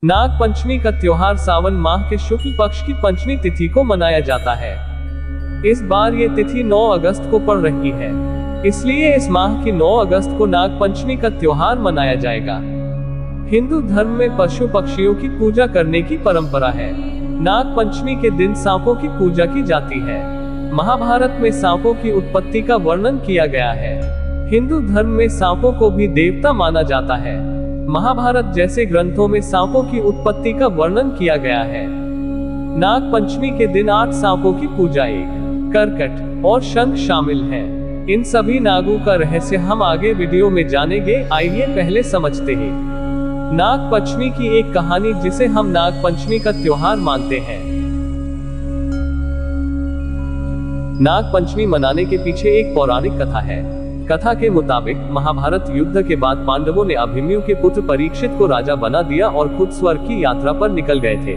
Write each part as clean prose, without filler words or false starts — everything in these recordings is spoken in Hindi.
नाग पंचमी का त्योहार सावन माह के शुक्ल पक्ष की पंचमी तिथि को मनाया जाता है। इस बार ये तिथि 9 अगस्त को पड़ रही है, इसलिए इस माह की 9 अगस्त को नाग पंचमी का त्योहार मनाया जाएगा। हिंदू धर्म में पशु पक्षियों की पूजा करने की परंपरा है। नाग पंचमी के दिन सांपों की पूजा की जाती है। महाभारत में सांपों की उत्पत्ति का वर्णन किया गया है। हिंदू धर्म में सांपों को भी देवता माना जाता है। महाभारत जैसे ग्रंथों में सांपों की उत्पत्ति का वर्णन किया गया है। नाग पंचमी के दिन 8 सांपों की पूजा, एक करकट और शंख शामिल हैं। इन सभी नागों का रहस्य हम आगे वीडियो में जानेंगे। आइए पहले समझते हैं नाग पंचमी की एक कहानी, जिसे हम नाग पंचमी का त्योहार मानते हैं। नाग पंचमी मनाने के पीछे एक पौराणिक कथा है। कथा के मुताबिक महाभारत युद्ध के बाद पांडवों ने अभिमन्यु के पुत्र परीक्षित को राजा बना दिया और खुद स्वर्ग की यात्रा पर निकल गए थे।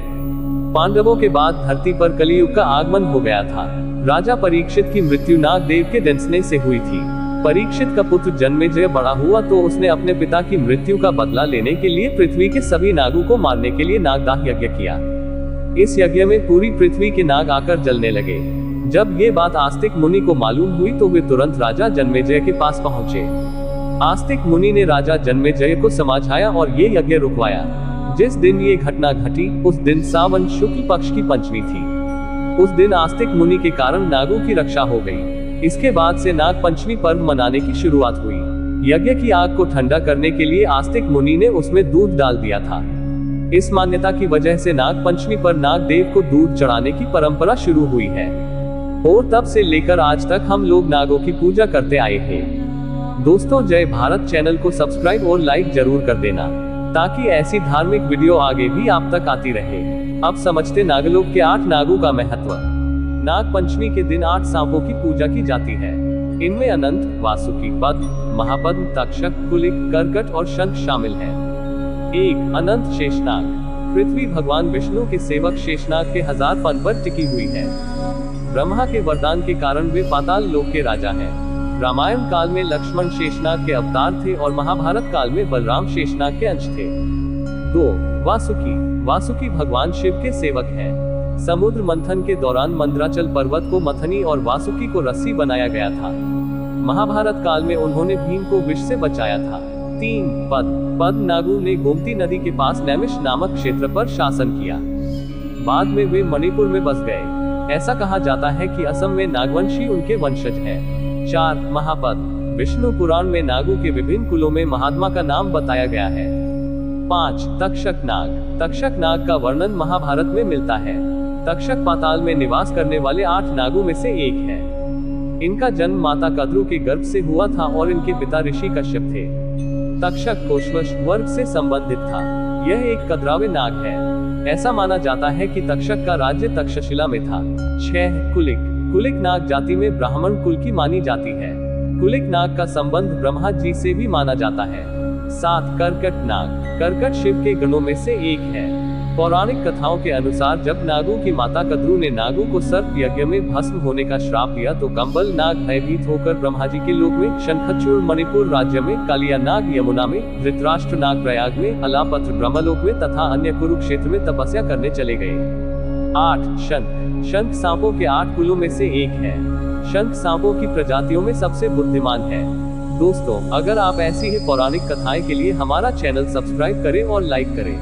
पांडवों के बाद धरती पर कलियुग का आगमन हो गया था। राजा परीक्षित की मृत्यु नाग देव के दंसने से हुई थी। परीक्षित का पुत्र जन्मेजय बड़ा हुआ तो उसने अपने पिता की मृत्यु का बदला लेने के लिए पृथ्वी के सभी नागों को मारने के लिए नागदाह यज्ञ किया। इस यज्ञ में पूरी पृथ्वी के नाग आकर जलने लगे। जब ये बात आस्तिक मुनि को मालूम हुई तो वे तुरंत राजा जन्मेजय के पास पहुंचे। आस्तिक मुनि ने राजा जन्मेजय को समझाया और ये यज्ञ रुकवाया। जिस दिन ये घटना घटी उस दिन सावन शुक्ल पक्ष की पंचमी थी। उस दिन आस्तिक मुनि के कारण नागों की रक्षा हो गई। इसके बाद से नाग पंचमी पर्व मनाने की शुरुआत हुई। यज्ञ की आग को ठंडा करने के लिए आस्तिक मुनि ने उसमें दूध डाल दिया था। इस मान्यता की वजह से नाग पंचमी पर नाग देव को दूध चढ़ाने की परंपरा शुरू हुई है और तब से लेकर आज तक हम लोग नागों की पूजा करते आए हैं। दोस्तों, जय भारत चैनल को सब्सक्राइब और लाइक जरूर कर देना, ताकि ऐसी धार्मिक वीडियो आगे भी आप तक आती रहे। अब समझते नागलोक के 8 नागों का महत्व। नाग पंचमी के दिन 8 सांपों की पूजा की जाती है। इनमें अनंत, वासुकी, पद्म, महापद्म, तक्षक, कुलिक, करकट और शंख शामिल हैं। 1. अनंत शेषनाग। पृथ्वी भगवान विष्णु के सेवक शेषनाग के 1000 पद पर टिकी हुई है। ब्रह्मा के वरदान के कारण वे पाताल लोक के राजा हैं। रामायण काल में लक्ष्मण शेषनाग के अवतार थे और महाभारत काल में बलराम शेषनाग के अंश थे। 2. वासुकी। वासुकी भगवान शिव के सेवक हैं। समुद्र मंथन के दौरान मंदराचल पर्वत को मथनी और वासुकी को रस्सी बनाया गया था। महाभारत काल में उन्होंने भीम को विष से बचाया था। 3. पद्म। पद्म नागों ने गोमती नदी के पास नैमिष नामक क्षेत्र पर शासन किया। बाद में वे मणिपुर में बस गए। ऐसा कहा जाता है कि असम में नागवंशी उनके वंशज हैं। 4. महापद्म। विष्णु पुराण में नागों के विभिन्न कुलों में महात्मा का नाम बताया गया है। 5. तक्षक नाग। तक्षक नाग का वर्णन महाभारत में मिलता है। तक्षक पाताल में निवास करने वाले 8 नागों में से एक है। इनका जन्म माता कद्रु के गर्भ से हुआ था और इनके पिता ऋषि कश्यप थे। तक्षक कोशवश वर्ग से संबंधित था। यह एक कद्रावे नाग है। ऐसा माना जाता है कि तक्षक का राज्य तक्षशिला में था। 6. कुलिक। कुलिक नाग जाति में ब्राह्मण कुल की मानी जाती है। कुलिक नाग का संबंध ब्रह्मा जी से भी माना जाता है। 7. करकट नाग। करकट शिव के गणों में से एक है। पौराणिक कथाओं के अनुसार जब नागों की माता कद्रु ने नागों को सर्प यज्ञ में भस्म होने का श्राप दिया तो कंबल नाग भयभीत होकर ब्रह्मा जी के लोक में, शंखचूड़ मणिपुर राज्य में, कालिया नाग यमुना में, धृतराष्ट्र नाग प्रयाग में, अलापत्र ब्रह्मलोक में तथा अन्य कुरुक्षेत्र में तपस्या करने चले गए। 8. शंख। शंख सांपों के 8 कुलों में से एक है। शंख सांपों की प्रजातियों में सबसे बुद्धिमान है। दोस्तों, अगर आप ऐसी ही पौराणिक कथाएं के लिए हमारा चैनल सब्सक्राइब करें और लाइक करें।